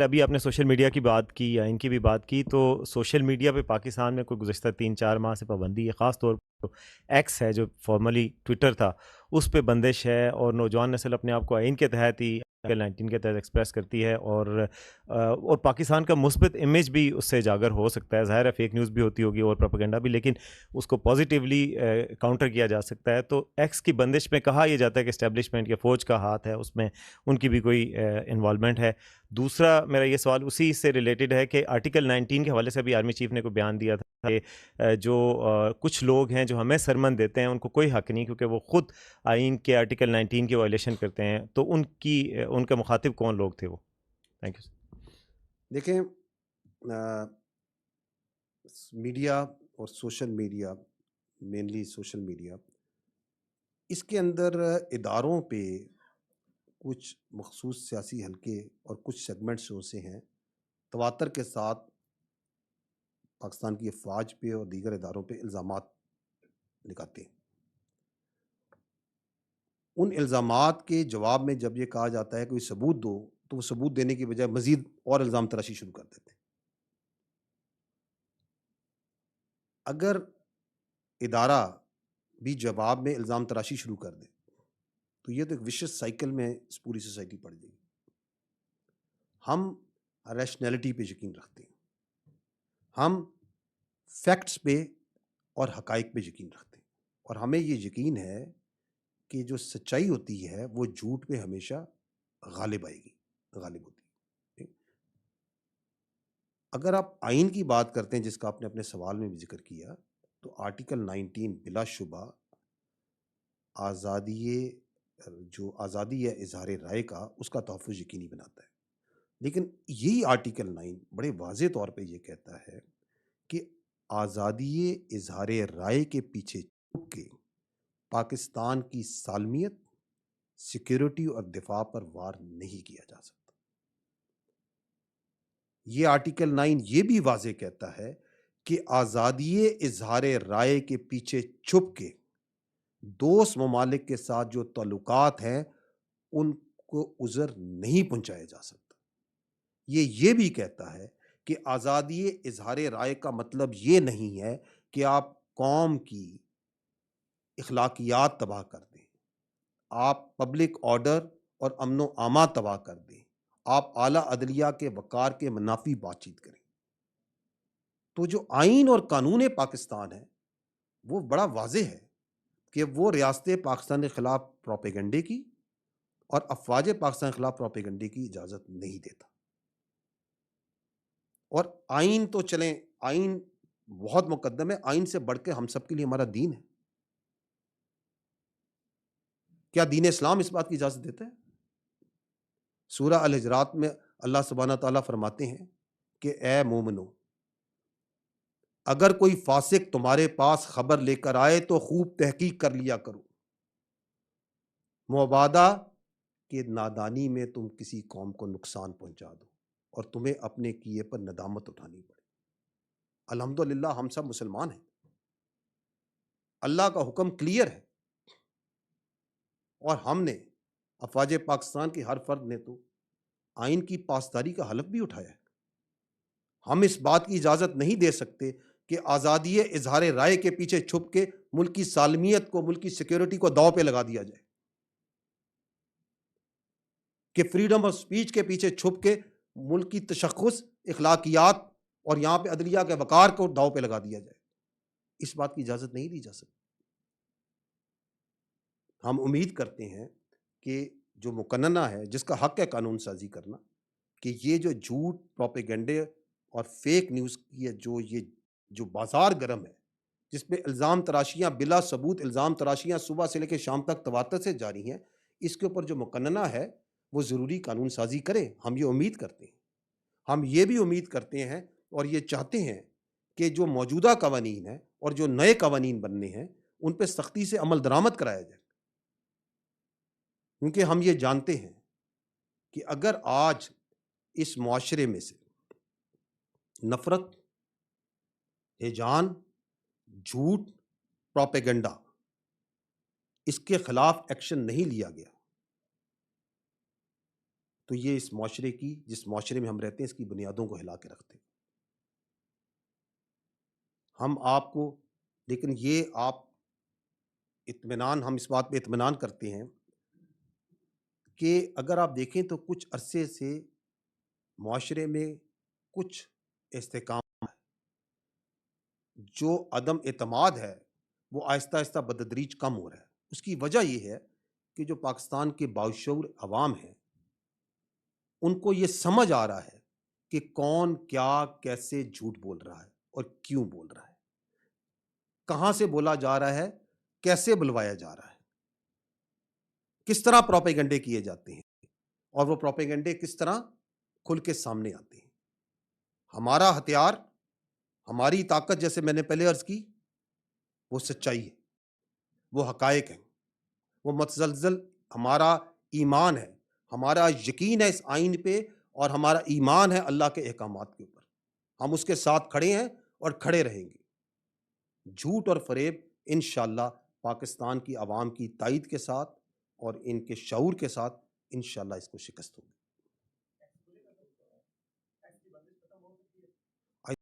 ابھی آپ نے سوشل میڈیا کی بات کی یا ان کی بھی بات کی، تو سوشل میڈیا پہ پاکستان میں کوئی گزشتہ 3-4 ماہ سے پابندی ہے، خاص طور پر ایکس ہے جو فارملی ٹویٹر تھا، اس پہ بندش ہے، اور نوجوان نسل اپنے آپ کو آئین کے تحت ہی آرٹیکل 19 کے تحت ایکسپریس کرتی ہے، اور پاکستان کا مثبت امیج بھی اس سے اجاگر ہو سکتا ہے. ظاہر ہے فیک نیوز بھی ہوتی ہوگی اور پروپیگنڈا بھی، لیکن اس کو پازیٹیولی کاؤنٹر کیا جا سکتا ہے. تو ایکس کی بندش میں کہا یہ جاتا ہے کہ اسٹیبلشمنٹ یا فوج کا ہاتھ ہے اس میں، ان کی بھی کوئی انوالومنٹ ہے. دوسرا میرا یہ سوال اسی سے ریلیٹڈ ہے کہ آرٹیکل 19 کے حوالے سے بھی آرمی چیف نے کوئی بیان دیا تھا کہ جو کچھ لوگ ہیں جو ہمیں سرمن دیتے ہیں ان کو کوئی حق نہیں، کیونکہ وہ خود آئین کے آرٹیکل 19 کی وائلیشن کرتے ہیں. تو ان کے مخاطب کون لوگ تھے وہ؟ Thank you. دیکھیں، میڈیا اور social media, mainly social media, اس کے اندر اداروں پہ کچھ مخصوص سیاسی حلقے اور کچھ سیگمنٹس ایسے ہیں تواتر کے ساتھ پاکستان کی افواج پہ اور دیگر اداروں پہ الزامات لگاتے ہیں. ان الزامات کے جواب میں جب یہ کہا جاتا ہے کہ کوئی ثبوت دو، تو وہ ثبوت دینے کی بجائے مزید اور الزام تراشی شروع کر دیتے ہیں. اگر ادارہ بھی جواب میں الزام تراشی شروع کر دے تو یہ تو ایک وشس سائیکل میں اس پوری سوسائٹی پڑ جائے گی. ہم ریشنلٹی پہ یقین رکھتے ہیں، ہم فیکٹس پہ اور حقائق پہ یقین رکھتے ہیں، اور ہمیں یہ یقین ہے کہ جو سچائی ہوتی ہے وہ جھوٹ پہ ہمیشہ غالب آئے گی، غالب ہوتی ہے. اگر آپ آئین کی بات کرتے ہیں جس کا آپ نے اپنے سوال میں بھی ذکر کیا، تو آرٹیکل 19 بلا شبہ آزادی ہے اظہار رائے کا، اس کا تحفظ یقینی بناتا ہے. لیکن یہی آرٹیکل 9 بڑے واضح طور پہ یہ کہتا ہے کہ آزادی اظہار رائے کے پیچھے چھپ کے پاکستان کی سالمیت، سیکیورٹی اور دفاع پر وار نہیں کیا جا سکتا. یہ آرٹیکل 9 یہ بھی واضح کہتا ہے کہ آزادی اظہار رائے کے پیچھے چھپ کے دوست ممالک کے ساتھ جو تعلقات ہیں ان کو عذر نہیں پہنچایا جا سکتا. یہ بھی کہتا ہے کہ آزادی اظہار رائے کا مطلب یہ نہیں ہے کہ آپ قوم کی اخلاقیات تباہ کر دیں، آپ پبلک آرڈر اور امن و امان تباہ کر دیں، آپ اعلیٰ عدلیہ کے وقار کے منافی بات چیت کریں. تو جو آئین اور قانون پاکستان ہے وہ بڑا واضح ہے کہ وہ ریاست پاکستان کے خلاف پروپیگنڈے کی اور افواج پاکستان کے خلاف پروپیگنڈے کی اجازت نہیں دیتا. اور آئین تو چلیں، آئین بہت مقدم ہے، آئین سے بڑھ کے ہم سب کے لیے ہمارا دین ہے. کیا دین اسلام اس بات کی اجازت دیتا ہے؟ سورہ الحجرات میں اللہ سبحانہ تعالیٰ فرماتے ہیں کہ اے مومنو، اگر کوئی فاسق تمہارے پاس خبر لے کر آئے تو خوب تحقیق کر لیا کرو، مبادا کہ نادانی میں تم کسی قوم کو نقصان پہنچا دو اور تمہیں اپنے کیے پر ندامت اٹھانی پڑے. الحمدللہ ہم سب مسلمان ہیں، اللہ کا حکم کلیئر ہے، اور ہم نے افواج پاکستان کے ہر فرد نے تو آئین کی پاسداری کا حلف بھی اٹھایا ہے. ہم اس بات کی اجازت نہیں دے سکتے کہ آزادی اظہار رائے کے پیچھے چھپ کے ملکی سالمیت کو، ملکی سیکیورٹی کو داؤ پہ لگا دیا جائے، کہ فریڈم آف سپیچ کے پیچھے چھپ کے ملکی تشخص، اخلاقیات اور یہاں پہ عدلیہ کے وقار کو داؤ پہ لگا دیا جائے. اس بات کی اجازت نہیں دی جا سکتی. ہم امید کرتے ہیں کہ جو مقننہ ہے جس کا حق ہے قانون سازی کرنا، کہ یہ جو جھوٹ، پروپیگنڈے اور فیک نیوز کی جو بازار گرم ہے، جس پہ الزام تراشیاں بلا ثبوت، الزام تراشیاں صبح سے لے کے شام تک تواتر سے جاری ہیں، اس کے اوپر جو مقننہ ہے وہ ضروری قانون سازی کرے. ہم یہ امید کرتے ہیں. ہم یہ بھی امید کرتے ہیں اور یہ چاہتے ہیں کہ جو موجودہ قوانین ہیں اور جو نئے قوانین بننے ہیں ان پہ سختی سے عمل درآمد کرایا جائے. کیونکہ ہم یہ جانتے ہیں کہ اگر آج اس معاشرے میں سے نفرت، ہیجان، جھوٹ، پروپیگنڈا، اس کے خلاف ایکشن نہیں لیا گیا تو یہ اس معاشرے کی، جس معاشرے میں ہم رہتے ہیں، اس کی بنیادوں کو ہلا کے رکھتے ہیں۔ ہم آپ کو، لیکن یہ آپ اطمینان، ہم اس بات پہ اطمینان کرتے ہیں کہ اگر آپ دیکھیں تو کچھ عرصے سے معاشرے میں کچھ استحکام، جو عدم اعتماد ہے وہ آہستہ آہستہ بتدریج کم ہو رہا ہے۔ اس کی وجہ یہ ہے کہ جو پاکستان کے باشعور عوام ہیں، ان کو یہ سمجھ آ رہا ہے کہ کون کیا کیسے جھوٹ بول رہا ہے اور کیوں بول رہا ہے، کہاں سے بولا جا رہا ہے، کیسے بلوایا جا رہا ہے، کس طرح پروپیگنڈے کیے جاتے ہیں، اور وہ پروپیگنڈے کس طرح کھل کے سامنے آتے ہیں۔ ہمارا ہتھیار، ہماری طاقت، جیسے میں نے پہلے عرض کی، وہ سچائی ہے، وہ حقائق ہیں، وہ متزلزل ہمارا ایمان ہے، ہمارا یقین ہے اس آئین پہ، اور ہمارا ایمان ہے اللہ کے احکامات کے اوپر۔ ہم اس کے ساتھ کھڑے ہیں اور کھڑے رہیں گے۔ جھوٹ اور فریب انشاءاللہ پاکستان کی عوام کی تائید کے ساتھ اور ان کے شعور کے ساتھ انشاءاللہ اس کو شکست ہوگی۔